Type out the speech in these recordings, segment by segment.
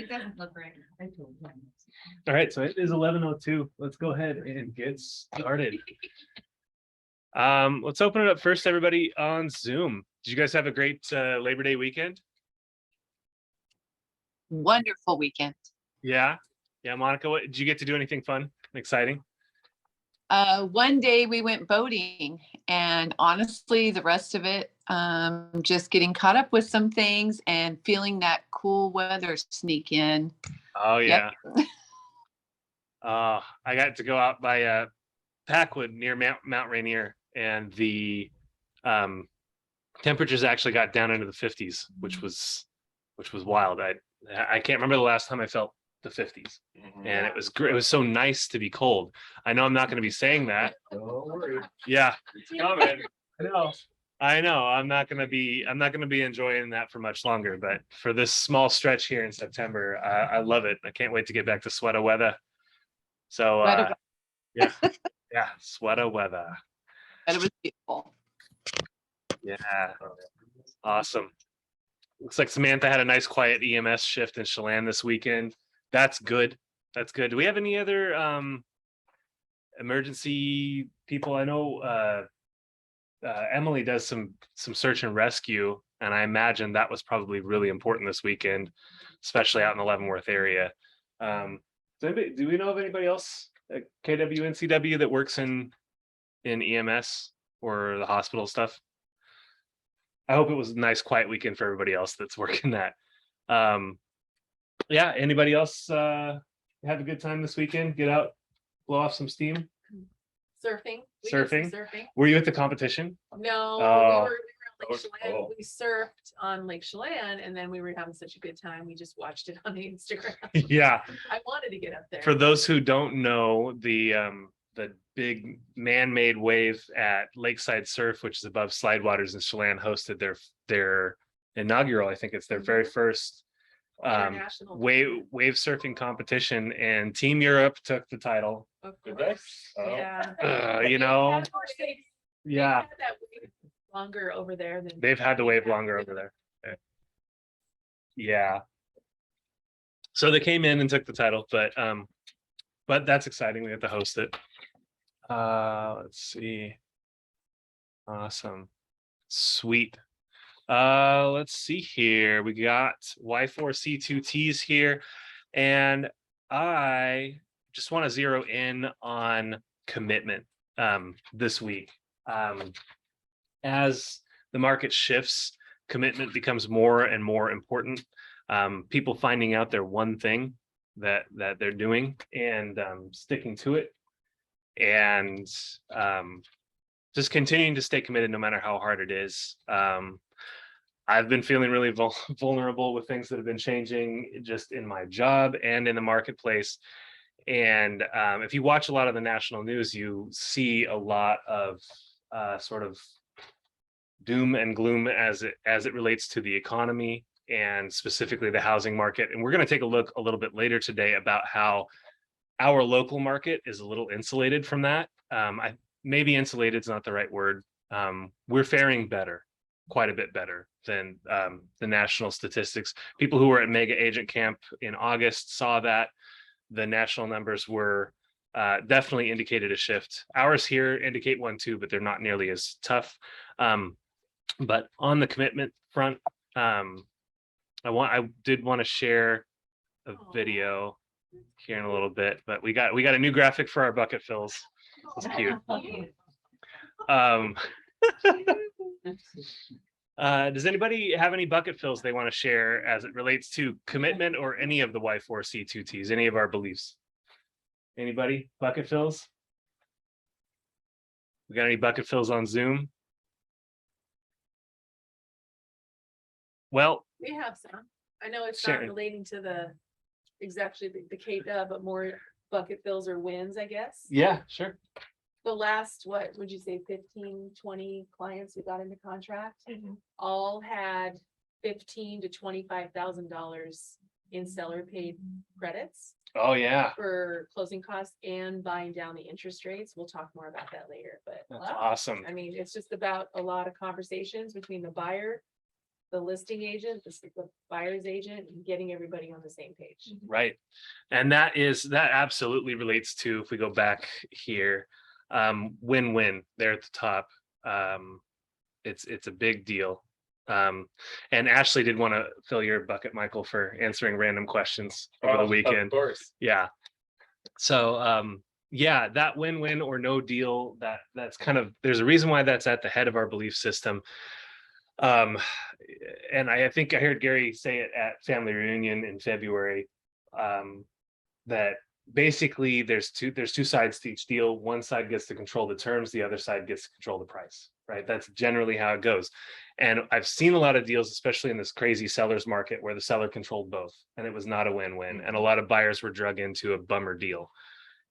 It doesn't look right. All right, so it is 11:02. Let's go ahead and get started. Let's open it up first, everybody on Zoom. Did you guys have a great Labor Day weekend? Wonderful weekend. Yeah, Monica, what did you get to do? Anything fun and exciting? One day we went boating, and honestly, the rest of it, just getting caught up with some things and feeling that cool weather sneak in. Oh yeah. Yep. I got to go out by Packwood near Mount Rainier, and the temperatures actually got down into the 50s, which was wild. I can't remember the last time I felt the 50s, and it was great. It was so nice to be cold. I know I'm not going to be saying that. Don't worry. Yeah, it's coming. I know. I'm not going to be enjoying that for much longer, but for this small stretch here in September, I love it. I can't wait to get back to sweater weather. So yeah, sweater weather. But it was beautiful. Yeah, awesome. Looks like Samantha had a nice quiet EMS shift in Chelan this weekend. That's good. That's good. Do we have any other emergency people? I know Emily does some search and rescue, and I imagine that was probably really important this weekend, especially out in the Leavenworth area. Do we know of anybody else at KWNCW that works in EMS or the hospital stuff? I hope it was a nice quiet weekend for everybody else that's working that. Yeah, anybody else have a good time this weekend? Get out, blow off some steam? Surfing. Surfing? Surfing. Were you at the competition? No, Oh. we were on Lake Chelan. Oh. We surfed on Lake Chelan, and then we were having such a good time. We just watched it on the Instagram. Yeah. I wanted to get up there. For those who don't know, the big man-made wave at Lakeside Surf, which is above Slidewaters in Chelan, hosted their inaugural, I think it's their very first International wave surfing competition, and Team Europe took the title. Of Did course. they? Yeah. You know, Of course, they've yeah, had that wave longer over there than they've had the wave longer over there. Yeah. So they came in and took the title, but that's exciting. We get to host it. Let's see. Awesome. Sweet. Let's see here. We got Y4C2Ts here, and I just want to zero in on commitment this week. As the market shifts, commitment becomes more and more important. People finding out their one thing that they're doing and sticking to it, and just continuing to stay committed no matter how hard it is. I've been feeling really vulnerable with things that have been changing just in my job and in the marketplace. And if you watch a lot of the national news, you see a lot of sort of doom and gloom as it relates to the economy and specifically the housing market. And we're going to take a look a little bit later today about how our local market is a little insulated from that. Maybe insulated is not the right word. We're faring better, quite a bit better than the national statistics. People who were at Mega Agent Camp in August saw that the national numbers were definitely indicated a shift. Ours here indicate one too, but they're not nearly as tough. But on the commitment front, I did want to share a video here in a little bit, but we got a new graphic for our bucket fills. It's cute. Does anybody have any bucket fills they want to share as it relates to commitment or any of the Y4C2Ts, any of our beliefs? Anybody? Bucket fills? We got any bucket fills on Zoom? Well, we have some. I know it's Sure. not relating to exactly the KW, but more bucket fills or wins, I guess. yeah, sure. The last, what would you say, 15, 20 clients who got into contract, all had $15,000 to $25,000 in seller paid credits Oh yeah, for closing costs and buying down the interest rates. We'll talk more about that later, but that's awesome. I mean, it's just about a lot of conversations between the buyer the listing agent, the buyer's agent, and getting everybody on the same page. Right. And that absolutely relates to, if we go back here, win-win there at the top. It's a big deal. And Ashley did want to fill your bucket, Michael, for answering random questions over the weekend. Of course. Yeah. So yeah, that win-win or no deal, that's kind of, there's a reason why that's at the head of our belief system. And I think I heard Gary say it at family reunion in February, that basically there's two sides to each deal. One side gets to control the terms, the other side gets to control the price, right? That's generally how it goes. And I've seen a lot of deals, especially in this crazy seller's market, where the seller controlled both and it was not a win-win. And a lot of buyers were drug into a bummer deal.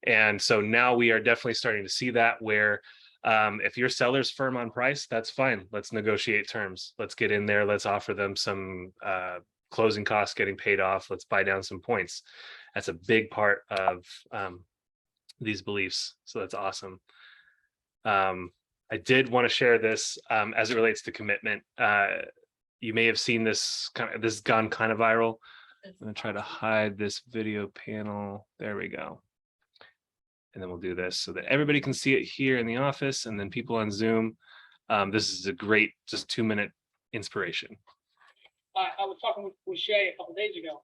And so now we are definitely starting to see that, where if your seller's firm on price, that's fine. Let's negotiate terms. Let's get in there. Let's offer them some closing costs getting paid off. Let's buy down some points. That's a big part of these beliefs. So that's awesome. I did want to share this as it relates to commitment. You may have seen this this has gone kind of viral. I'm going to try to hide this video panel. There we go. And then we'll do this so that everybody can see it here in the office, and then people on Zoom. This is a great, just 2-minute inspiration. I was talking with Shay a couple days ago,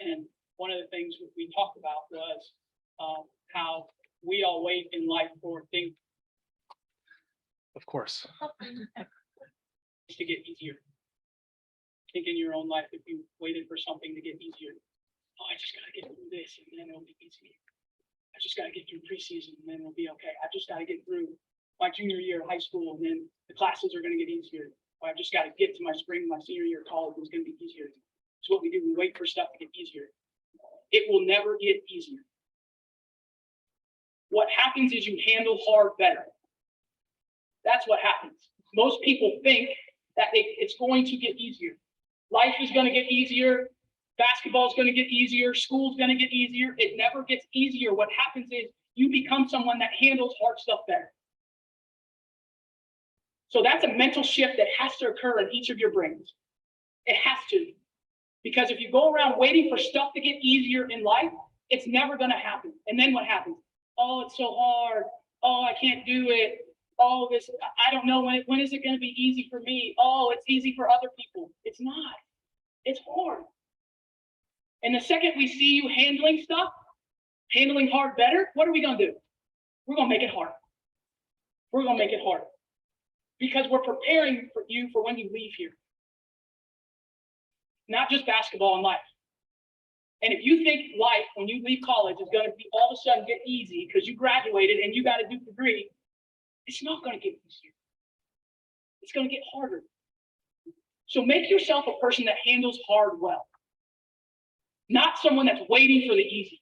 and one of the things we talked about was how we all wait in life for things Of course. to get easier. Think in your own life, if you waited for something to get easier, oh, I just gotta get through this and then it'll be easier. I just gotta get through preseason and then it'll be okay. I just gotta get through my junior year of high school and then the classes are gonna get easier. Or I just gotta get to my senior year of college, it's gonna be easier. It's what we do. We wait for stuff to get easier. It will never get easier. What happens is you handle hard better. That's what happens. Most people think that it's going to get easier. Life is going to get easier. Basketball is going to get easier. School's going to get easier. It never gets easier. What happens is you become someone that handles hard stuff better. So that's a mental shift that has to occur in each of your brains. It has to. Because if you go around waiting for stuff to get easier in life, it's never going to happen. And then what happens? Oh, it's so hard. Oh, I can't do it. Oh, I don't know when is it going to be easy for me? Oh, it's easy for other people. It's not. It's hard. And the second we see you handling stuff, handling hard better, what are we going to do? We're going to make it hard. We're going to make it hard. Because we're preparing for you for when you leave here. Not just basketball and life. And if you think life, when you leave college, is going to be all of a sudden get easy because you graduated and you got a degree, it's not going to get easier. It's going to get harder. So make yourself a person that handles hard well. Not someone that's waiting for the easy.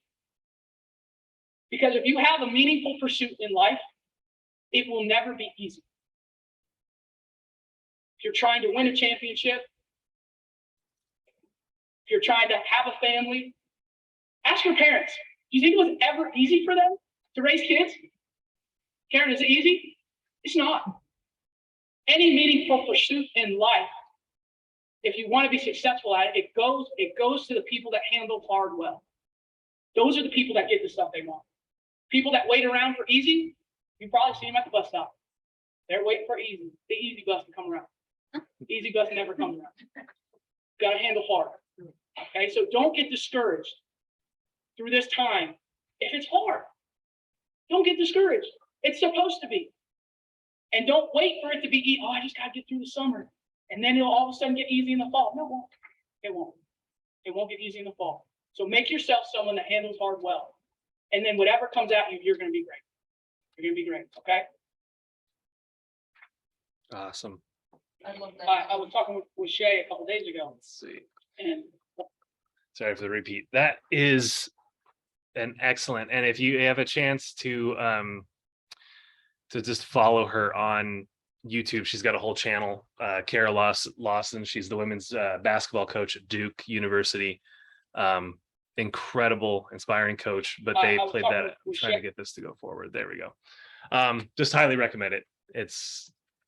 Because if you have a meaningful pursuit in life, it will never be easy. If you're trying to win a championship, if you're trying to have a family, ask your parents. Do you think it was ever easy for them to raise kids? Karen, is it easy? It's not. Any meaningful pursuit in life, if you want to be successful at it, it goes to the people that handle hard well. Those are the people that get the stuff they want. People that wait around for easy, you probably see them at the bus stop. They're waiting for easy, the easy bus to come around. The easy bus never comes around. Got to handle hard. Okay, so don't get discouraged through this time. If it's hard, don't get discouraged. It's supposed to be. And don't wait for it to be, oh, I just got to get through the summer. And then it'll all of a sudden get easy in the fall. No, it won't. It won't. It won't get easy in the fall. So make yourself someone that handles hard well. And then whatever comes at you, you're going to be great. You're going to be great, okay? Awesome. I love that. I was talking with Shay a couple days ago. Let's see. And Sorry for the repeat. That is an excellent. And if you have a chance to just follow her on YouTube, she's got a whole channel. Kara Lawson, she's the women's basketball coach at Duke University. Incredible, inspiring coach. But they played that. I'm trying to get this to go forward. There we go. Just highly recommend it.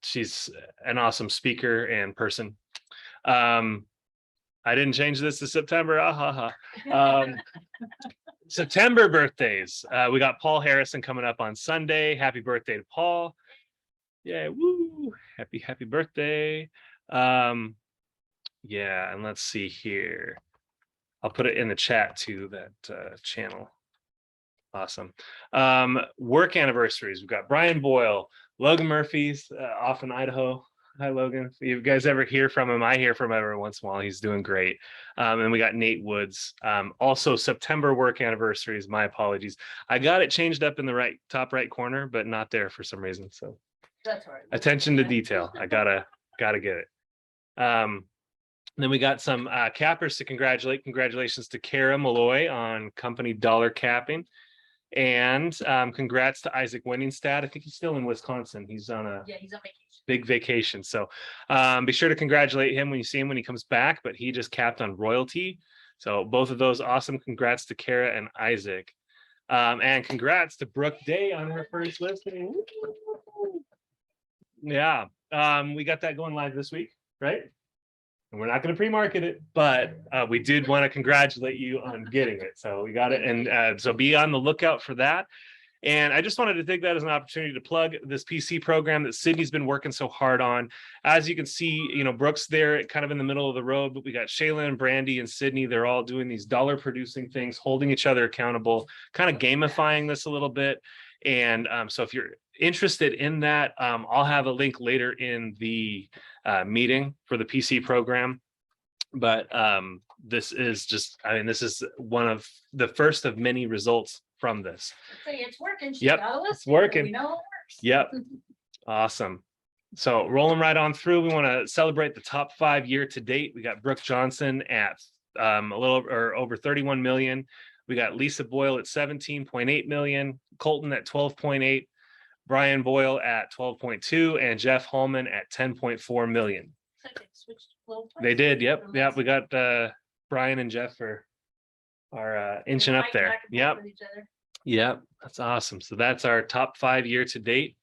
She's an awesome speaker and person. I didn't change this to September. September birthdays. We got Paul Harrison coming up on Sunday. Happy birthday to Paul. Yeah, woo. Happy birthday. Yeah, and let's see here. I'll put it in the chat to that channel. Awesome. Work anniversaries. We've got Brian Boyle, Logan Murphy's off in Idaho. Hi, Logan. If you guys ever hear from him, I hear from him every once in a while. He's doing great. And we got Nate Woods. Also, September work anniversaries. My apologies. I got it changed up in the top right corner, but not there for some reason. So That's all right. attention to detail. I gotta get it. Then we got some cappers to congratulate. Congratulations to Kara Malloy on company dollar capping. And congrats to Isaac Winningstad. I think he's still in Wisconsin. He's on a He's on vacation. big vacation. So be sure to congratulate him when you see him when he comes back, but he just capped on Royalty. So both of those awesome. Congrats to Kara and Isaac. And congrats to Brooke Day on her first listing. Yeah, we got that going live this week, right? And we're not going to pre-market it, but we did want to congratulate you on getting it. So we got it. And so be on the lookout for that. And I just wanted to take that as an opportunity to plug this PC program that Sydney's been working so hard on. As you can see, Brooke's there kind of in the middle of the road, but we got Shayla and Brandy and Sydney. They're all doing these dollar producing things, holding each other accountable, kind of gamifying this a little bit. And so if you're interested in that, I'll have a link later in the meeting for the PC program. But this is this is one of the first of many results from this. Say it's working. Yep, it's working. We know it works. Yep. Awesome. So rolling right on through, we want to celebrate the top 5 year to date. We got Brooke Johnson at a little or over 31 million. We got Lisa Boyle at 17.8 million, Colton at 12.8, Brian Boyle at 12.2, and Jeff Holman at 10.4 million. They did. Yep. Yep. We got Brian and Jeff are inching up there. Yep. Yep. That's awesome. So that's our top 5 year to date.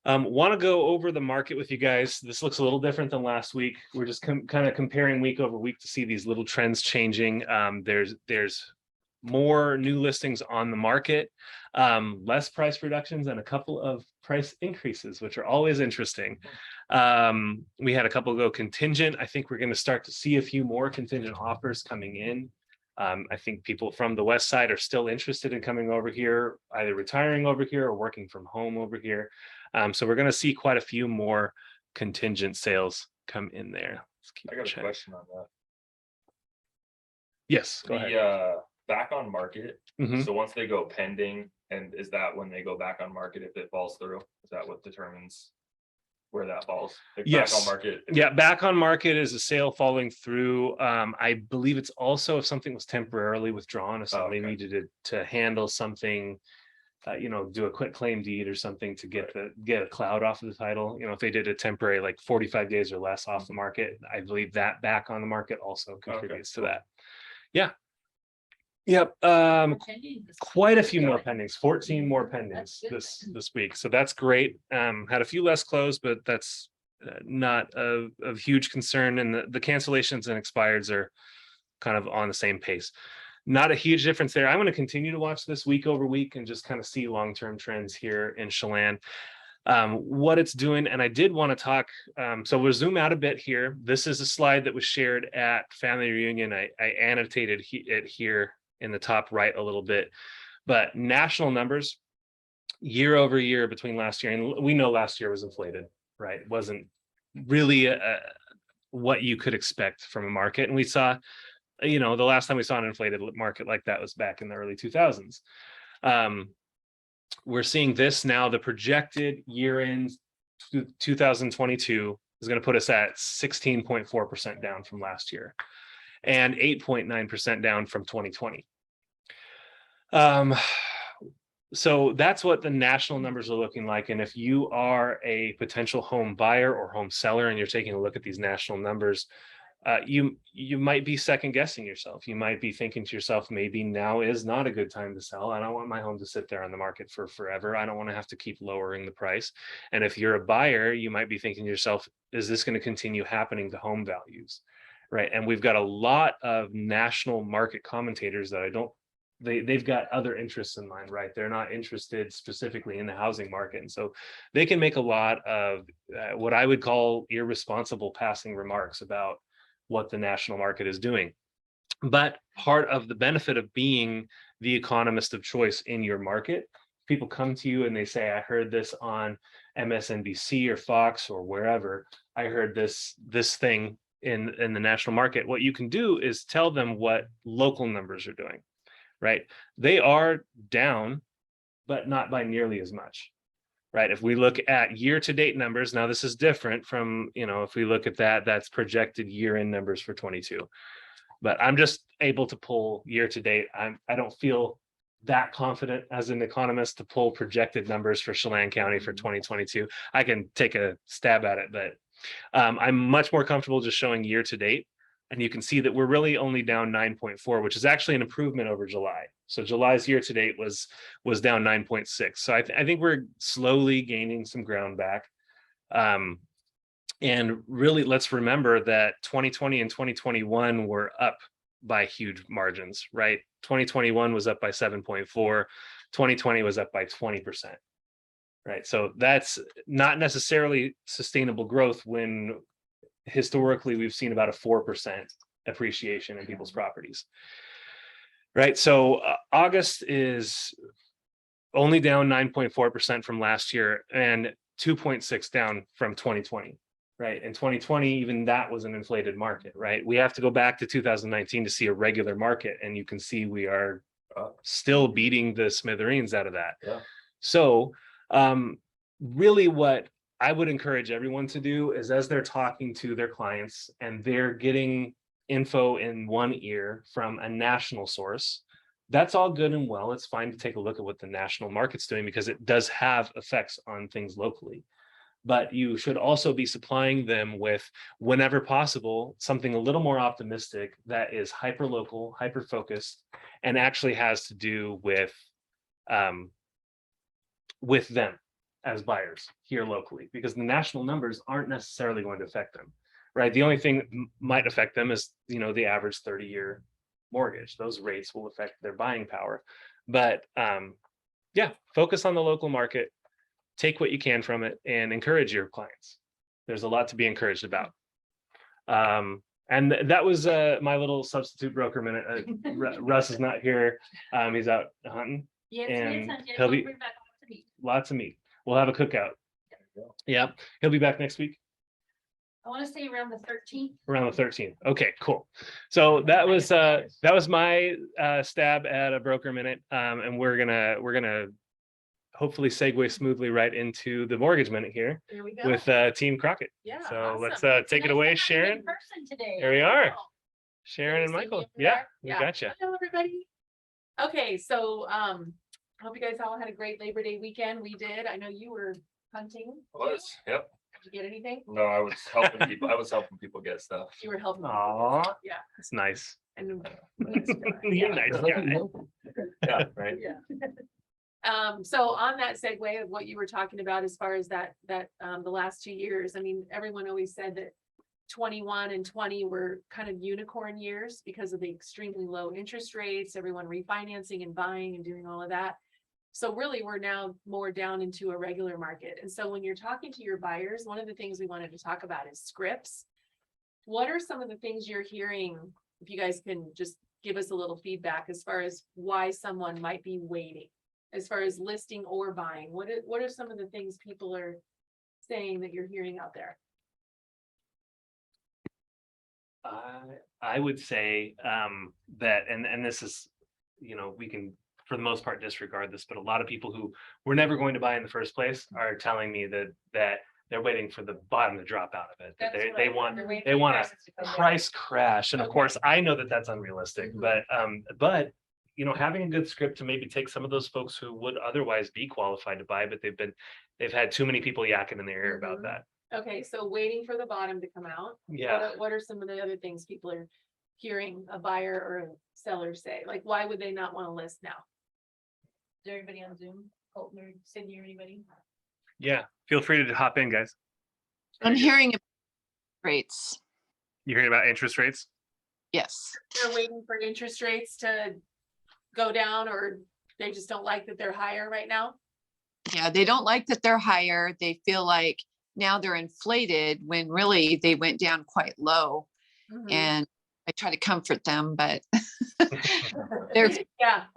Want to go over the market with you guys. This looks a little different than last week. We're just kind of comparing week over week to see these little trends changing. There's more new listings on the market, less price reductions, and a couple of price increases, which are always interesting. We had a couple go contingent. I think we're going to start to see a few more contingent offers coming in. I think people from the west side are still interested in coming over here, either retiring over here or working from home over here. So we're going to see quite a few more contingent sales come in there. I got a question on that. Yes, go ahead. Back on market. Mhm. So once they go pending, and is that when they go back on market if it falls through? Is that what determines where that falls? Like Yes. Back on market. Yeah, back on market is a sale falling through. I believe it's also if something was temporarily withdrawn, if somebody okay. needed to handle something, do a quit claim deed or something to get a cloud off of the title. If they did a temporary like 45 days or less off the market, I believe that back on the market also contributes to that. Yeah. Yep. Quite a few more pendings, 14 more pendings this week. So that's great. Had a few less closed, but that's not of huge concern. And the cancellations and expireds are kind of on the same pace. Not a huge difference there. I'm going to continue to watch this week over week and just kind of see long-term trends here in Chelan. What it's doing. And I did want to talk. So we'll zoom out a bit here. This is a slide that was shared at Family Reunion. I annotated it here in the top right a little bit, but national numbers year over year between last year, and we know last year was inflated, right? It wasn't really what you could expect from a market. And we saw, the last time we saw an inflated market like that was back in the early 2000s. We're seeing this now. The projected year end 2022 is going to put us at 16.4% down from last year and 8.9% down from 2020. So that's what the national numbers are looking like. And if you are a potential home buyer or home seller and you're taking a look at these national numbers, you might be second guessing yourself. You might be thinking to yourself, maybe now is not a good time to sell. I don't want my home to sit there on the market for forever. I don't want to have to keep lowering the price. And if you're a buyer, you might be thinking to yourself, is this going to continue happening to home values? Right. And we've got a lot of national market commentators that they've got other interests in mind, right? They're not interested specifically in the housing market. And so they can make a lot of what I would call irresponsible passing remarks about what the national market is doing. But part of the benefit of being the economist of choice in your market, people come to you and they say, I heard this on MSNBC or Fox or wherever. I heard this thing in the national market. What you can do is tell them what local numbers are doing. Right? They are down, but not by nearly as much. Right? If we look at year-to-date numbers, now this is different from, if we look at that's projected year-end numbers for 22. But I'm just able to pull year-to-date. I don't feel that confident as an economist to pull projected numbers for Chelan County for 2022. I can take a stab at it, but I'm much more comfortable just showing year-to-date. And you can see that we're really only down 9.4, which is actually an improvement over July. So July's year to date was down 9.6. So I think we're slowly gaining some ground back. And really, let's remember that 2020 and 2021 were up by huge margins, right? 2021 was up by 7.4. 2020 was up by 20%. Right. So that's not necessarily sustainable growth when historically we've seen about a 4% appreciation in people's properties. Right. So August is only down 9.4% from last year and 2.6 down from 2020. Right. In 2020, even that was an inflated market. Right. We have to go back to 2019 to see a regular market. And you can see we are still beating the smithereens out of that. Yeah. So really what I would encourage everyone to do is, as they're talking to their clients and they're getting info in one ear from a national source, that's all good and well. It's fine to take a look at what the national market's doing because it does have effects on things locally. But you should also be supplying them with, whenever possible, something a little more optimistic that is hyper local, hyper focused, and actually has to do with them as buyers here locally, because the national numbers aren't necessarily going to affect them, right? The only thing that might affect them is, the average 30-year mortgage. Those rates will affect their buying power. But yeah, focus on the local market, take what you can from it, and encourage your clients. There's a lot to be encouraged about. And that was my little substitute broker minute. Russ is not here. He's out hunting. And he'll be lots of meat. We'll have a cookout. Yeah, he'll be back next week. I want to say around the 13th. Around the 13th. Okay, cool. So that was my stab at a broker minute, and we're gonna hopefully segue smoothly right into the mortgage minute here There we go. with Team Crockett. Yeah. So awesome. let's take it away, Sharon. Person today. Here we are, Cool. Sharon and Can you see me Michael. over Yeah, there? we gotcha. Hello, everybody. Okay, so hope you guys all had a great Labor Day weekend. We did. I know you were hunting. Yep. Did you get anything? No, I was helping people. I was helping people get stuff. You were helping. people. Aw, Yeah. it's nice. And You're a nice guy. Yeah, right. yeah. So on that segue of what you were talking about, as far as that the last 2 years, I mean, everyone always said that 21 and 20 were kind of unicorn years because of the extremely low interest rates, everyone refinancing and buying and doing all of that. So really, we're now more down into a regular market. And so when you're talking to your buyers, one of the things we wanted to talk about is scripts. What are some of the things you're hearing? If you guys can just give us a little feedback as far as why someone might be waiting, as far as listing or buying. What are some of the things people are saying that you're hearing out there? I would say that, and this is, we can for the most part disregard this, but a lot of people who were never going to buy in the first place are telling me that they're waiting for the bottom to drop out of it. That they want a price crash, and of course I know that that's unrealistic. But having a good script to maybe take some of those folks who would otherwise be qualified to buy, but they've had too many people yakking in their ear about that. Okay, so waiting for the bottom to come out. Yeah. What are some of the other things people are hearing a buyer or a seller say? Like, why would they not want to list now? Is everybody on Zoom? Colton or Sydney or anybody? Yeah. Feel free to hop in, guys. I'm hearing rates. You hearing about interest rates? Yes. They're waiting for interest rates to go down, or they just don't like that they're higher right now? Yeah, they don't like that they're higher. They feel like now they're inflated when really they went down quite low. Mhm. And I try to comfort them, but they're Yeah.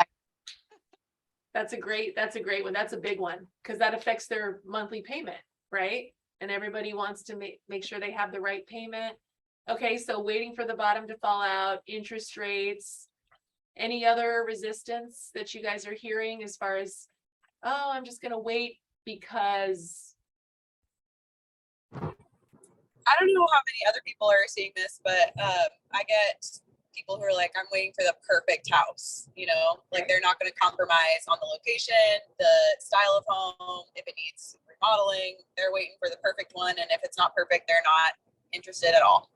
That's a great one. That's a big one, because that affects their monthly payment, right? And everybody wants to make sure they have the right payment. Okay, so waiting for the bottom to fall out, interest rates. Any other resistance that you guys are hearing as far as, oh, I'm just gonna wait because, I don't know how many other people are seeing this, but I get people who are like, I'm waiting for the perfect house, you know, like they're not going to compromise on the location, the style of home. If it needs remodeling, they're waiting for the perfect one. And if it's not perfect, they're not interested at all.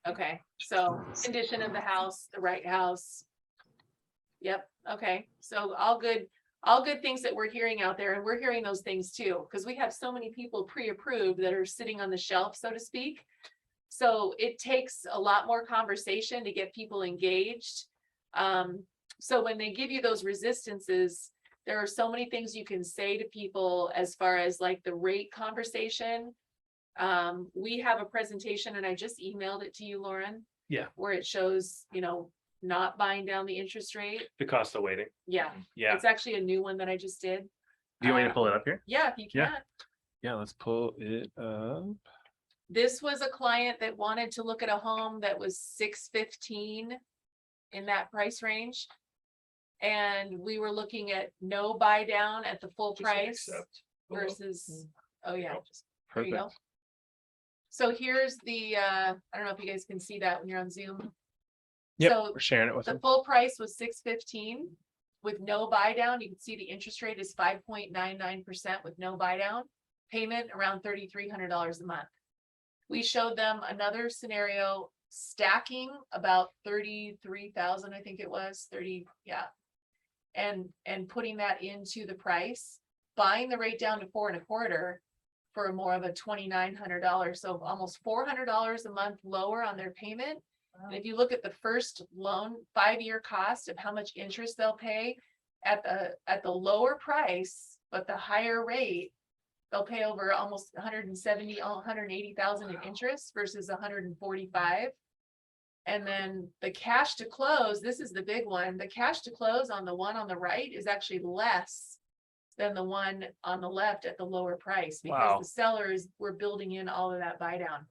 okay, so condition of the house, the right house. Yep, okay, so all good things that we're hearing out there, and we're hearing those things too, because we have so many people pre-approved that are sitting on the shelf, so to speak. So it takes a lot more conversation to get people engaged. So when they give you those resistances, there are so many things you can say to people as far as like the rate conversation. We have a presentation, and I just emailed it to you, Loren. Yeah. Where it shows, not buying down the interest rate. The cost of waiting. Yeah, Yeah. it's actually a new one that I just did. Do you want me to pull it up here? Yeah, if you can. Yeah. Yeah, let's pull it up. This was a client that wanted to look at a home that was 615 in that price range. And we were looking at no buy down at the full Just price accept. versus, oh yeah, there you Perfect. go. So here's the, I don't know if you guys can see that when you're on Zoom. Yep, So we're sharing it with the them. full price was 615 with no buy down. You can see the interest rate is 5.99% with no buy down. Payment around $3,300 a month. We showed them another scenario, stacking about 33,000, I think it was 30, yeah. And putting that into the price, buying the rate down to 4.25 for more of a $2,900, so almost $400 a month lower on their payment. And if you look at the first loan 5-year cost of how much interest they'll pay at the lower price, but the higher rate, they'll pay over almost 170, 180,000 in interest versus 145. And then the cash to close, this is the big one. The cash to close on the one on the right is actually less than the one on the left at the lower price, because Wow. the sellers were building in all of that buy down.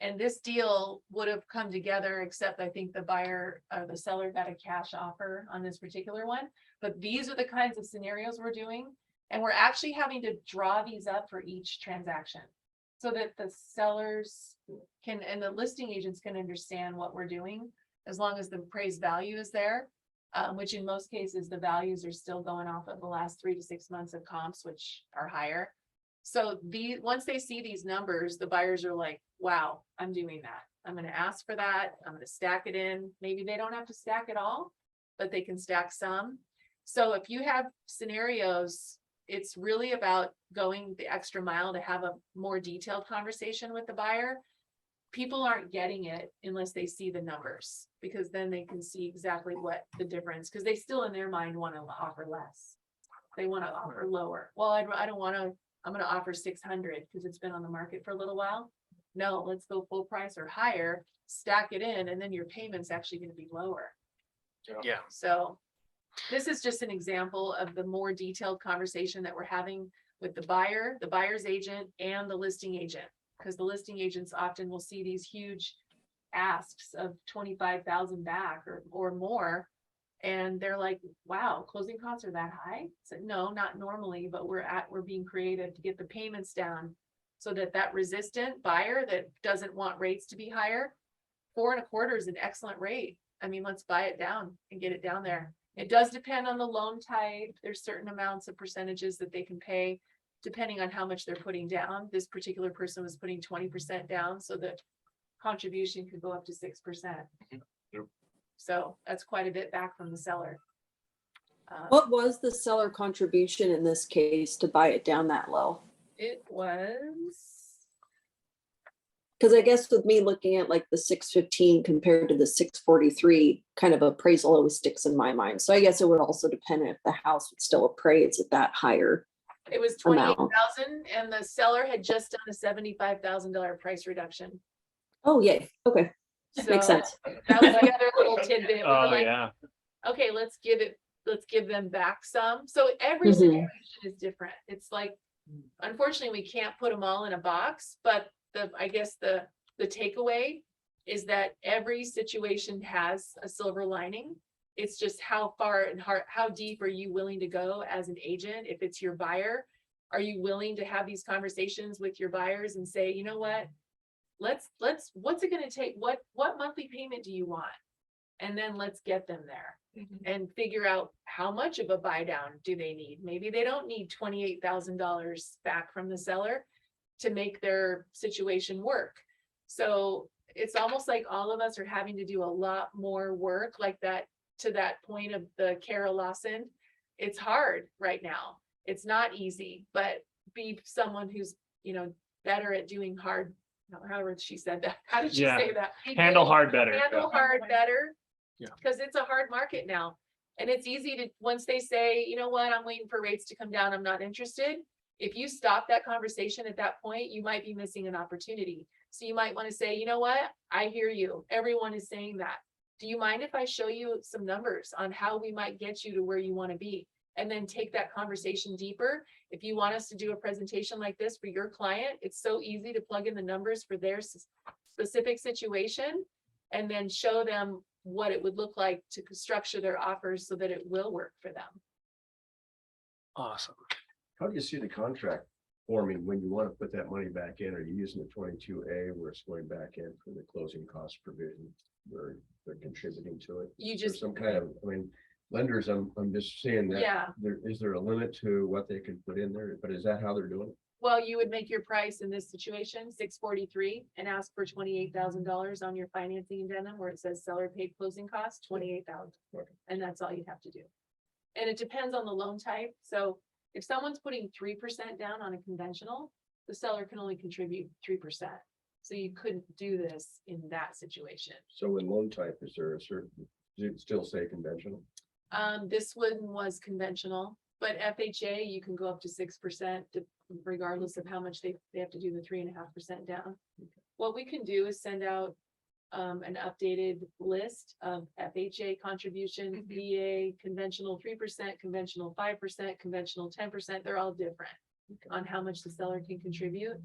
And this deal would have come together, except I think the buyer or the seller got a cash offer on this particular one. But these are the kinds of scenarios we're doing. And we're actually having to draw these up for each transaction so that the sellers can, and the listing agents can understand what we're doing, as long as the appraised value is there, which in most cases, the values are still going off of the last 3 to 6 months of comps, which are higher. So once they see these numbers, the buyers are like, wow, I'm doing that. I'm going to ask for that. I'm going to stack it in. Maybe they don't have to stack it all, but they can stack some. So if you have scenarios, it's really about going the extra mile to have a more detailed conversation with the buyer. People aren't getting it unless they see the numbers, because then they can see exactly what the difference, because they still in their mind want to offer less. They want to offer lower. Well, I don't want to. I'm going to offer 600 because it's been on the market for a little while. No, let's go full price or higher, stack it in, and then your payment's actually going to be lower. Yeah. So this is just an example of the more detailed conversation that we're having with the buyer, the buyer's agent, and the listing agent, because the listing agents often will see these huge asks of 25,000 back or more. And they're like, wow, closing costs are that high? So no, not normally, but we're being creative to get the payments down so that resistant buyer that doesn't want rates to be higher, 4.25 is an excellent rate. I mean, let's buy it down and get it down there. It does depend on the loan type. There's certain amounts of percentages that they can pay. depending on how much they're putting down, this particular person was putting 20% down, so the contribution could go up to 6%. Yep. So that's quite a bit back from the seller. What was the seller contribution in this case to buy it down that low? It was, Because I guess with me looking at like the 615 compared to the 643, kind of appraisal always sticks in my mind. So I guess it would also depend if the house would still appraise at that higher. it was Amount. 28,000 and the seller had just done a $75,000 price reduction. Oh, yay. Okay. Makes So sense. that was the other little tidbit. We were Oh, like, yeah. okay, let's give them back some. So every Mhm. situation is different. It's like, unfortunately, we can't put them all in a box, but I guess the takeaway is that every situation has a silver lining. It's just how far and how deep are you willing to go as an agent? If it's your buyer, are you willing to have these conversations with your buyers and say, you know what? What's it gonna take? What monthly payment do you want? And then let's get them there and figure out how much of a buy down do they need. Maybe they don't need $28,000 back from the seller to make their situation work. So it's almost like all of us are having to do a lot more work like that, to that point of the Kara Lawson. It's hard right now. It's not easy, but be someone who's, better at doing hard, however she said that. How did she Yeah. say that? Handle hard better. Handle hard better. Yeah. Because it's a hard market now. And it's easy to, once they say, you know what, I'm waiting for rates to come down, I'm not interested. If you stop that conversation at that point, you might be missing an opportunity. So you might want to say, you know what, I hear you. Everyone is saying that. Do you mind if I show you some numbers on how we might get you to where you want to be? And then take that conversation deeper. If you want us to do a presentation like this for your client, it's so easy to plug in the numbers for their specific situation and then show them what it would look like to structure their offers so that it will work for them. Awesome. How do you see the contract forming when you want to put that money back in? Are you using the 22A where it's going back in for the closing cost provision where they're contributing to it? You There's just, some kind of, lenders, I'm just saying that. yeah, Is there a limit to what they can put in there? But is that how they're doing it? well, you would make your price in this situation, 643, and ask for $28,000 on your financing addendum where it says seller paid closing costs, 28,000. Okay. And that's all you have to do. And it depends on the loan type. So if someone's putting 3% down on a conventional, the seller can only contribute 3%. So you couldn't do this in that situation. So in loan type, is there a certain, does it still say conventional? This one was conventional, but FHA, you can go up to 6% regardless of how much they have to do the 3.5% down. What we can do is send out an updated list of FHA contribution, VA, conventional 3%, conventional 5%, conventional 10%. They're all different on how much the seller can contribute.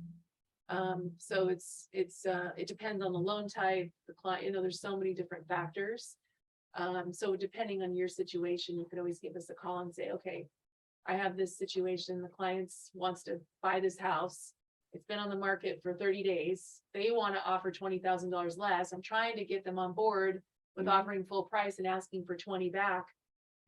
So it depends on the loan type, the client, there's so many different factors. So depending on your situation, you could always give us a call and say, okay, I have this situation, the client wants to buy this house. It's been on the market for 30 days. They want to offer $20,000 less. I'm trying to get them on board with offering full price and asking for 20 back.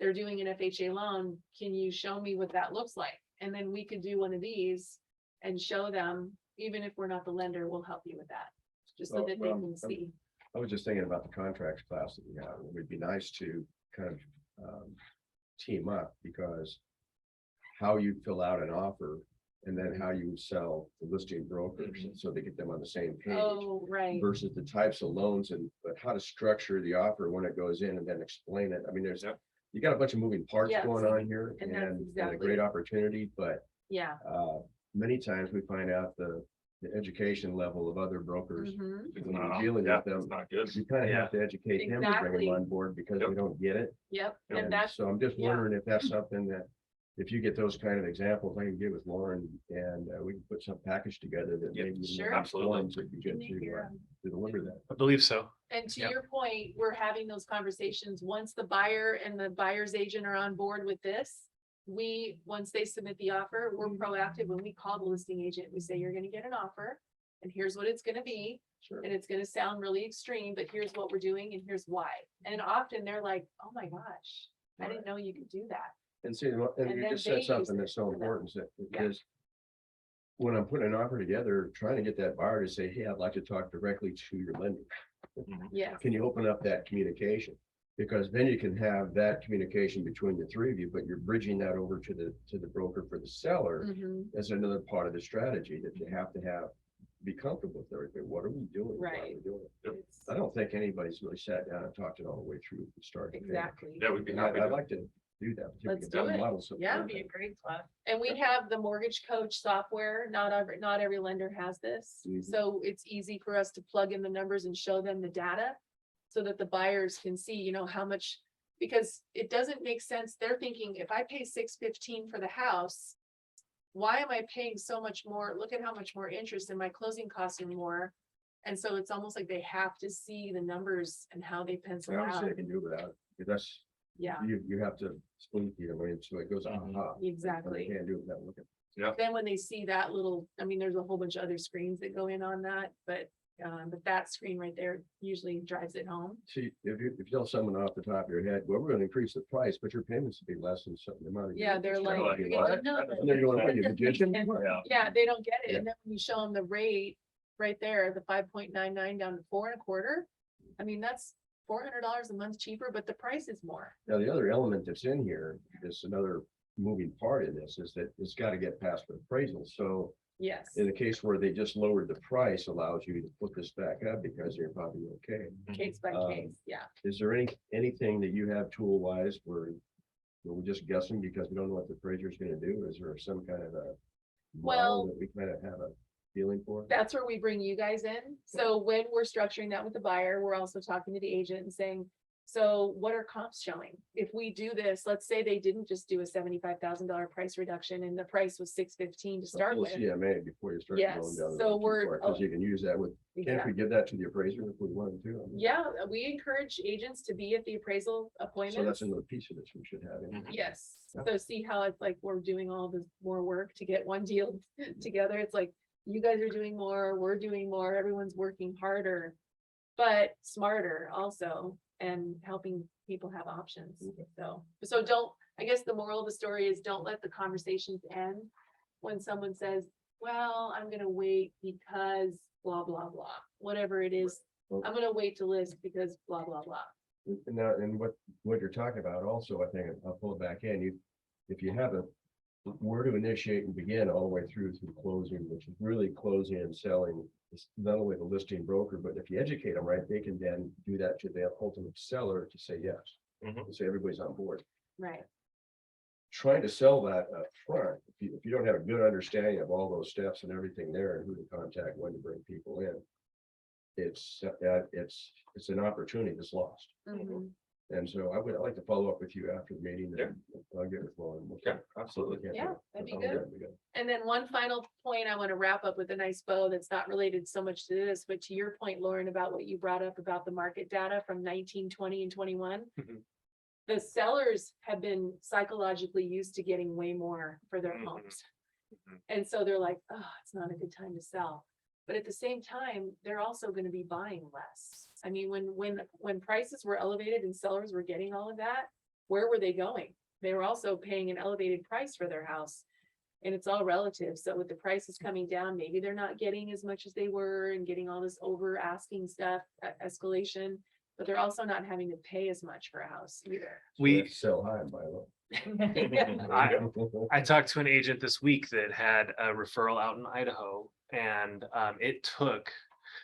They're doing an FHA loan. Can you show me what that looks like? And then we could do one of these and show them, even if we're not the lender, we'll help you with that. Just so that they can see. I was just thinking about the contracts class that we have. It would be nice to kind of team up, because how you fill out an offer and then how you sell the listing brokers, so they get them on the same page. Oh, right. Versus the types of loans but how to structure the offer when it goes in and then explain it. There's, you got a bunch of moving parts Yes. going on here And and that's a exactly great it. opportunity, but Yeah. many times we find out the education level of other brokers. Mhm. It's When not, you're dealing yeah, with them, it's not good. you kind of have to educate them to bring Exactly. them on board because Yep. they don't get it. Yep. And And that's, so I'm just yeah. wondering if that's something that, if you get those kind of examples, I can get with Loren and we can put some package together that Yep, maybe. sure. Absolutely. Would be good to deliver that. I believe so. And to Yep. your point, we're having those conversations. Once the buyer and the buyer's agent are on board with this, once they submit the offer, we're proactive. When we call the listing agent, we say, you're gonna get an offer and here's what it's gonna be. Sure. And it's gonna sound really extreme, but here's what we're doing and here's why. And often they're like, oh my gosh, I didn't know you could do that. And see, and And you then just they said use something it that's so for them. important, is that Yeah. is when I'm putting an offer together, trying to get that buyer to say, hey, I'd like to talk directly to your lender. Yeah, Can you open up that communication? Because then you can have that communication between the three of you, but you're bridging that over to the broker for the seller. mhm, As another part of the strategy that you have to be comfortable with everything. What are we doing? Why are we Right. doing it? it's- I don't think anybody's really sat down and talked it all the way through from start to finish. Exactly. Yeah, we'd be And happy I'd to. like to do that. Let's do it. Yeah, That'd be a great class. And we have the mortgage coach software. Not every lender has this. Mhm. So it's easy for us to plug in the numbers and show them the data. So that the buyers can see, you know, how much, because it doesn't make sense. They're thinking, if I pay $615 for the house, why am I paying so much more? Look at how much more interest and my closing costs are more. And so it's almost like they have to see the numbers and how they pencil out. Obviously, they can do without it. Because that's, Yeah, you have to split the money so it goes, Mhm. aha. exactly. You can't do it without looking. Then when they see that little, I mean, there's a whole bunch of other screens that go in on that, but that screen right there usually drives it home. See, if you tell someone off the top of your head, well, we're gonna increase the price, but your payments will be less than something. amount of Yeah, your- they're it's like, kinda you're what? getting No, And then you're going, what, you magician? Yeah. Yeah, they don't get it. Yeah. And then when you show them the rate right there, the 5.99 down to 4.25. I mean, that's $400 a month cheaper, but the price is more. Now, the other element that's in here, is another moving part in this, is that it's gotta get past the appraisal. So Yes. in the case where they just lowered the price, allows you to put this back up because you're probably okay. Case by Um, case, yeah. Is there anything that you have tool wise where we're just guessing because we don't know what the appraiser is gonna do? Is there some kind of a Well- model that we kind of have a feeling for? That's where we bring you guys in. So when we're structuring that with the buyer, we're also talking to the agent and saying, so what are comps showing? If we do this, let's say they didn't just do a $75,000 price reduction and the price was $615 to start Full with. CMA before you start Yes, going down. so we're- Because you can use that with, can't Exactly. we give that to the appraiser if we wanted to? I mean, Yeah, we encourage agents to be at the appraisal So appointments. that's another piece of this we should have. in. Mhm. Yes, Yeah. so see how it's like we're doing all this more work to get one deal together. It's like you guys are doing more, we're doing more, everyone's working harder, but smarter also, and helping people have options. Okay. So don't, I guess the moral of the story is don't let the conversations end when someone says, well, I'm gonna wait because blah, blah, blah, whatever it is. Well- I'm gonna wait to list because blah, blah, blah. And now, and what you're talking about also, I think, I'll pull it back in, if you have where to initiate and begin all the way through closing, which is really closing and selling. It's not only the listing broker, but if you educate them right, they can then do that to the ultimate seller to say yes. Mhm. And say everybody's on board. Right. Trying to sell that up front, if you don't have a good understanding of all those steps and everything there and who to contact, when to bring people in. It's an opportunity that's lost. Mhm. And so I'd like to follow up with you after the meeting. And I'll get with Loren. Yeah, absolutely. Yeah, that'd be I'm good. good. And then one final point, I want to wrap up with a nice bow that's not related so much to this, but to your point, Lauren, about what you brought up about the market data from 19, 20, and 21. Mhm. The sellers have been psychologically used to getting way more for their Mhm. homes. Mhm. And so they're like, oh, it's not a good time to sell. But at the same time, they're also going to be buying less. I mean, when prices were elevated and sellers were getting all of that, where were they going? They were also paying an elevated price for their house. And it's all relative. So with the prices coming down, maybe they're not getting as much as they were and getting all this over asking stuff, escalation, but they're also not having to pay as much for a house either. We, Sell high and buy low. I talked to an agent this week that had a referral out in Idaho, and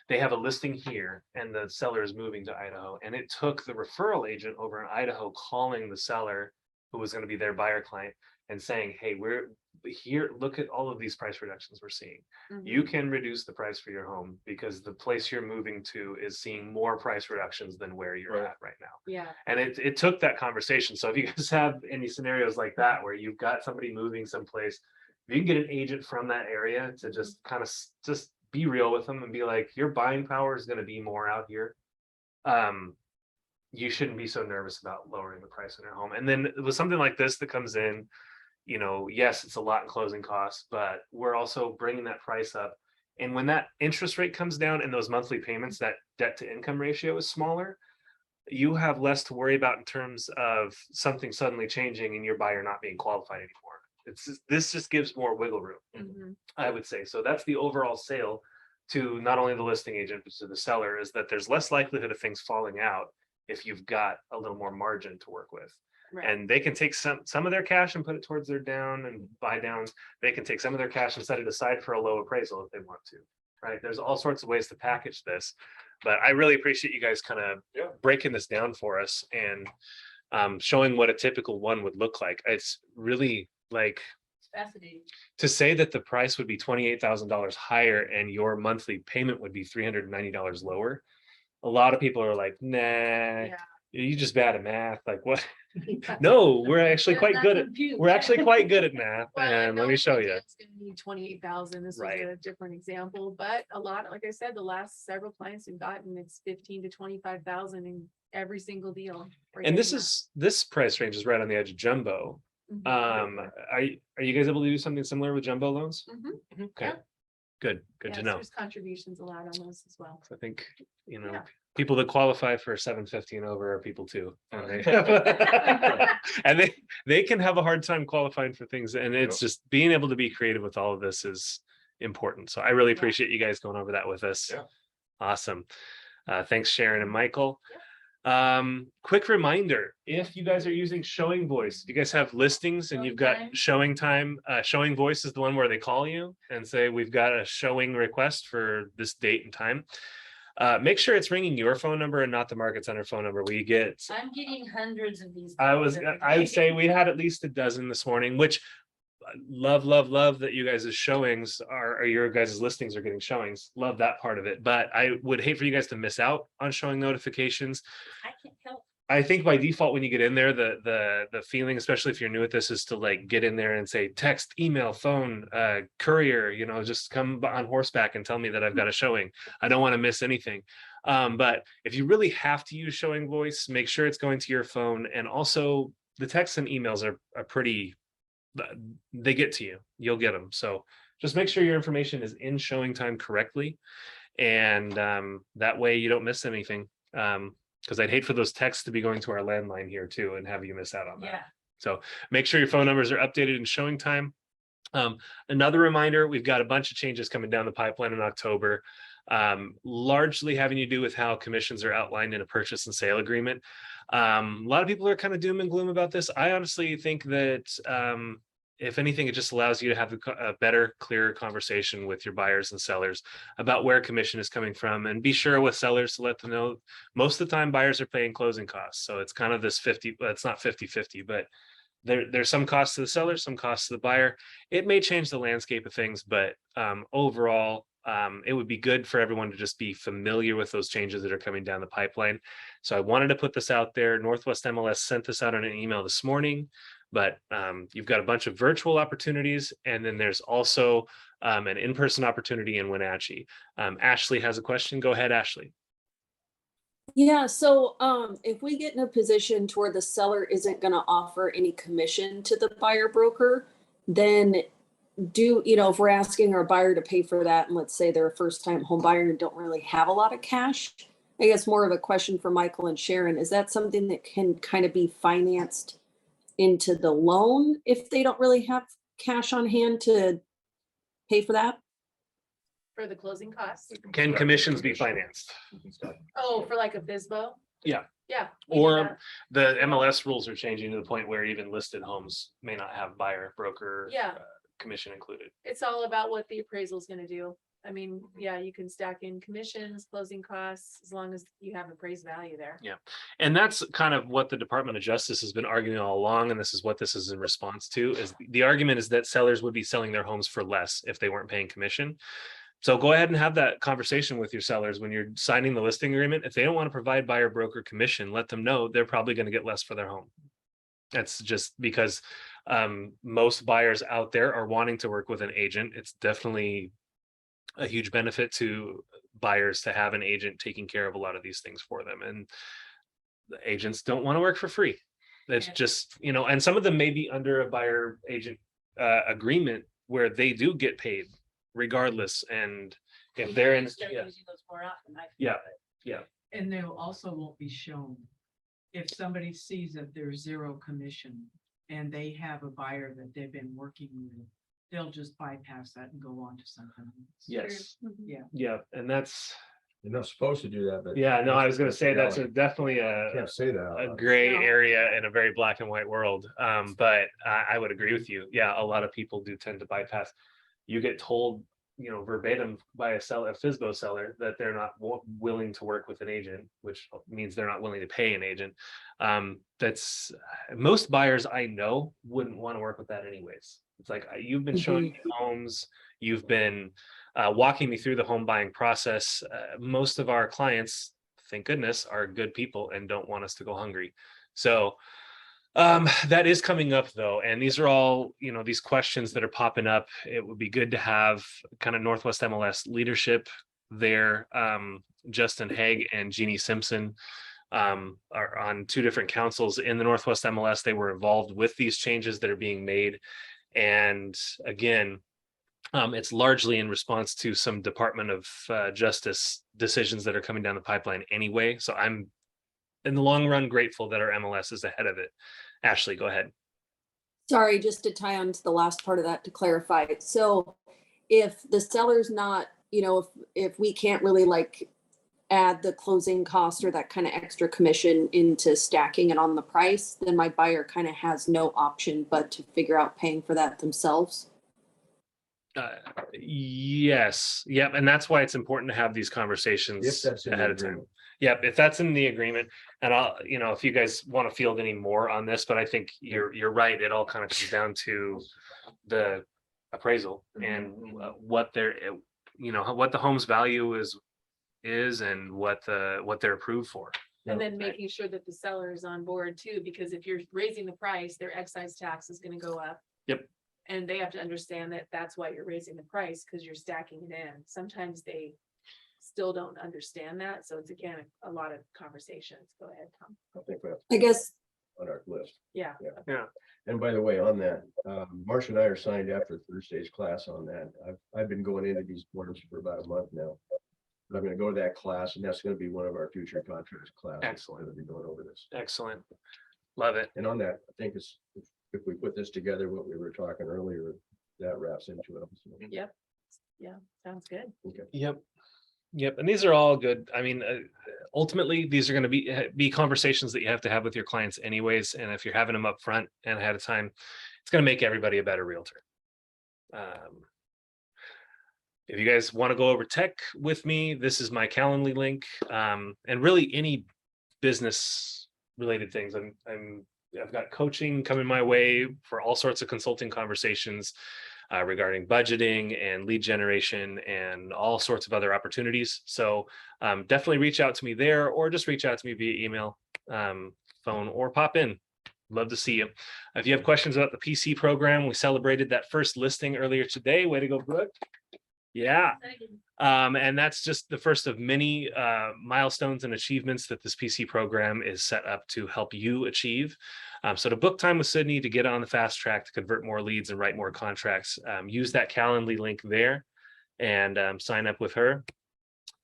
they have a listing here and the seller is moving to Idaho, and it took the referral agent over in Idaho calling the seller who was going to be their buyer client and saying, hey, we're here, look at all of these price reductions we're seeing. You can reduce the price for your home because the place you're moving to is seeing more price reductions than where you're Right. at right now. Yeah, And it took that conversation. So if you guys have any scenarios like that where you've got somebody moving someplace, if you can get an agent from that area to just kind of just be real with them and be like, your buying power is going to be more out here. You shouldn't be so nervous about lowering the price on your home. And then with something like this that comes in, you know, yes, it's a lot in closing costs, but we're also bringing that price up. And when that interest rate comes down and those monthly payments, that debt to income ratio is smaller, you have less to worry about in terms of something suddenly changing and your buyer not being qualified anymore. this just gives more wiggle room, Mhm. I would say. So that's the overall sale to not only the listing agent, but to the seller, is that there's less likelihood of things falling out if you've got a little more margin to work with. Right. And they can take some of their cash and put it towards their down and buy downs. They can take some of their cash and set it aside for a low appraisal if they want to. Right? There's all sorts of ways to package this, but I really appreciate you guys kind of breaking this down for us and showing what a typical one would look like. It's really like Fascinating. to say that the price would be $28,000 higher and your monthly payment would be $390 lower. A lot of people are like, nah, Yeah. you just bad at math. Like what? No, we're actually quite good at math. Well, I And let know me show that you. Dan's gonna need 28,000. This was Right. a different example, but a lot, like I said, the last several clients we've gotten, it's 15 to 25,000 in every single deal. we're And getting this price range is right on the edge of jumbo. that. Mhm. Are you guys able to do something similar with jumbo loans? Mhm. Okay, Yeah. good to Yes, know. There's contributions allowed on those as well. I think, Yeah. people that qualify for 750 and over are people too. And they, and they can have a hard time qualifying for things. And it's just being able to be creative with all of this is important. So I really Yeah. appreciate you guys going over that with us. Yeah. Awesome. Thanks, Sharon and Michael. Quick reminder, if you guys are using Showing Voice, you guys have listings and you've got showing time, Showing Voice is the one where they call you and say, we've got a showing request for this date and time. Make sure it's ringing your phone number and not the Market Center phone number. We get, I'm getting hundreds of these. I calls every would day. say we had at least a dozen this morning, which love that you guys' showings are, or your guys' listings are getting showings. Love that part of it. But I would hate for you guys to miss out on showing notifications. I can't help. I think by default, when you get in there, the feeling, especially if you're new at this, is to like get in there and say text, email, phone, courier, just come on horseback and tell me that I've got a showing. I don't want to miss anything. But if you really have to use Showing Voice, make sure it's going to your phone. And also the texts and emails are pretty, they get to you, you'll get them. So just make sure your information is in showing time correctly. And that way you don't miss anything. Because I'd hate for those texts to be going to our landline here too and have you miss out on that. Yeah. So make sure your phone numbers are updated in showing time. Another reminder, we've got a bunch of changes coming down the pipeline in October, largely having to do with how commissions are outlined in a purchase and sale agreement. A lot of people are kind of doom and gloom about this. I honestly think that if anything, it just allows you to have a better, clearer conversation with your buyers and sellers about where commission is coming from, and be sure with sellers to let them know most of the time buyers are paying closing costs. So it's kind of this 50, it's not 50-50, but there's some costs to the seller, some costs to the buyer. It may change the landscape of things, but overall, it would be good for everyone to just be familiar with those changes that are coming down the pipeline. So I wanted to put this out there. Northwest MLS sent this out on an email this morning, but you've got a bunch of virtual opportunities, and then there's also an in-person opportunity in Wenatchee. Ashley has a question. Go ahead, Ashley. Yeah, so if we get in a position to where the seller isn't gonna offer any commission to the buyer broker, then if we're asking our buyer to pay for that, and let's say they're a first-time home buyer and don't really have a lot of cash, I guess more of a question for Michael and Sharon, is that something that can kind of be financed into the loan if they don't really have cash on hand to pay for that? For the closing costs. Can commissions be financed? Oh, for like a FISBO? Yeah. Yeah. we do Or that. the MLS rules are changing to the point where even listed homes may not have buyer broker Yeah. commission included. It's all about what the appraisal is gonna do. I mean, yeah, you can stack in commissions, closing costs, as long as you have appraised value there. Yeah. And that's kind of what the Department of Justice has been arguing all along. And this is what this is in response to, is the argument is that sellers would be selling their homes for less if they weren't paying commission. So go ahead and have that conversation with your sellers when you're signing the listing agreement. If they don't want to provide buyer broker commission, let them know they're probably going to get less for their home. That's just because most buyers out there are wanting to work with an agent. It's definitely a huge benefit to buyers to have an agent taking care of a lot of these things for them. And the agents don't want to work for free. It's just, and some of them may be under a buyer agent agreement where they do get paid regardless. And if they're in, Start using those more often, I feel, Yeah. but- yeah, And they also won't be shown. If somebody sees that there's zero commission, and they have a buyer that they've been working with, they'll just bypass that and go on to something else. Yes, Yeah. yeah, and that's, You're not supposed to do that, but. yeah, no, I was gonna say that's reality. definitely Can't say that. out a loud. gray No. area in a very black and white world. But I would agree with you. Yeah, a lot of people do tend to bypass. You get told, you know, verbatim by a seller, a FSBO seller, that they're not willing to work with an agent, which means they're not willing to pay an agent. That's most buyers I know wouldn't want to work with that anyways. It's like you've been showing me homes, you've been walking me through the home buying process. Most of our clients, thank goodness, are good people and don't want us to go hungry. So that is coming up though, and these are all, you know, these questions that are popping up. It would be good to have kind of Northwest MLS leadership there. Justin Haig and Jeannie Simpson are on two different councils in the Northwest MLS. They were involved with these changes that are being made, and again, it's largely in response to some Department of Justice decisions that are coming down the pipeline anyway. So I'm, in the long run, grateful that our MLS is ahead of it. Ashley, go ahead. Sorry, just to tie on to the last part of that to clarify. So if the seller's not, you know, if we can't really like add the closing cost or that kind of extra commission into stacking it on the price, then my buyer kind of has no option but to figure out paying for that themselves. Yes, yep, and that's why it's important to have these If conversations that's in the ahead of time. agreement. Yep, if that's in the agreement, and I'll, you know, if you guys want to field any more on this, but I think you're right. It all kind of comes down to the appraisal and what their, you know, what the home's value is and what they're approved for. And then making sure that the seller is on board too, because if you're raising the price, their excise tax is gonna go up. Yep. And they have to understand that that's why you're raising the price, because you're stacking it in. Sometimes they still don't understand that. So it's again, a lot of conversations. Go ahead, Tom. I think we have I guess, on our list. Yeah. And by the way, on that, Marcia and I are signed after Thursday's class on that. I've been going into these forums for about a month now. But I'm gonna go to that class, and that's gonna be one of our future contracts classes. Excellent. We'll be going over this. Excellent, love it. And on that, I think it's, if we put this together, what we were talking earlier, that wraps into it. So, Yep. Yeah, sounds good. okay. Yep. Yep. And these are all good. I mean, ultimately, these are going to be conversations that you have to have with your clients anyways. And if you're having them up front and ahead of time, it's going to make everybody a better realtor. If you guys want to go over tech with me, this is my Calendly link. And really any business related things. I've got coaching coming my way for all sorts of consulting conversations regarding budgeting and lead generation and all sorts of other opportunities. So definitely reach out to me there, or just reach out to me via email, phone, or pop in. Love to see you. If you have questions about the PC program, we celebrated that first listing earlier today. Way to go, Brooke. Yeah. And that's just the first of many milestones and achievements that this PC program is set up to help you achieve. So to book time with Sydney, to get on the fast track, to convert more leads and write more contracts, use that Calendly link there and sign up with her.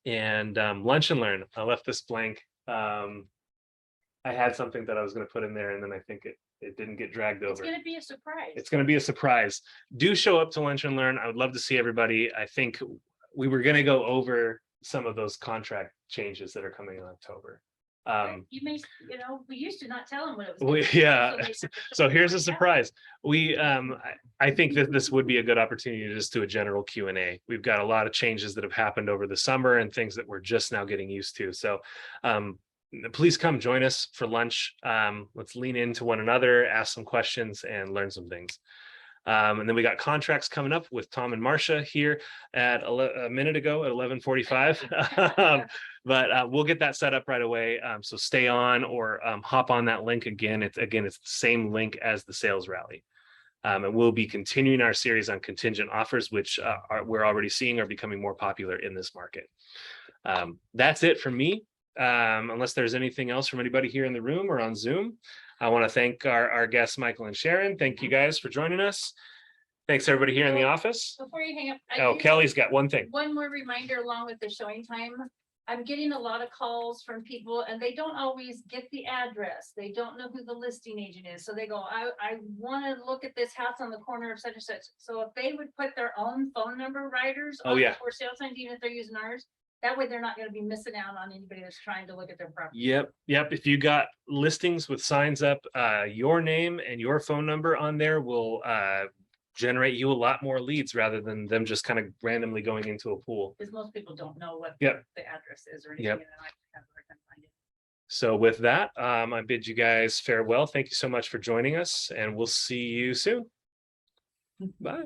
And lunch and learn. I left this blank. I had something that I was going to put in there, and then I think it didn't get dragged over. It's gonna be a surprise. It's going to be a surprise. Do show up to lunch and learn. I would love to see everybody. I think we were going to go over some of those contract changes that are coming in October. You may, we used to not tell them what it was. Yeah. So here's a surprise. I think that this would be a good opportunity to just do a general Q&A. We've got a lot of changes that have happened over the summer and things that we're just now getting used to. So please come join us for lunch. Let's lean into one another, ask some questions, and learn some things. And then we got contracts coming up with Tom and Marcia here at a minute ago at 11:45. But we'll get that set up right away. So stay on or hop on that link again. It's the same link as the sales rally. And we'll be continuing our series on contingent offers, which we're already seeing are becoming more popular in this market. That's it for me. Unless there's anything else from anybody here in the room or on Zoom. I want to thank our guests, Michael and Sharon. Thank you guys for joining us. Thanks everybody here in the office. Before you hang up. Oh, Kelly's got one thing. One more reminder along with the showing time. I'm getting a lot of calls from people and they don't always get the address. They don't know who the listing agent is. So they go, I want to look at this house on the corner of such and such. So if they would put their own phone number writers Oh, on the yeah. for sale signs, even if they're using ours, that way they're not going to be missing out on anybody that's trying to look at their property. Yep. If you got listings with signs up, your name and your phone number on there will generate you a lot more leads rather than them just kind of randomly going into a pool. Because most people don't know what Yep. the address is or anything. Yep. And then I have a hard time finding it. So with that, I bid you guys farewell. Thank you so much for joining us, and we'll see you soon. Bye.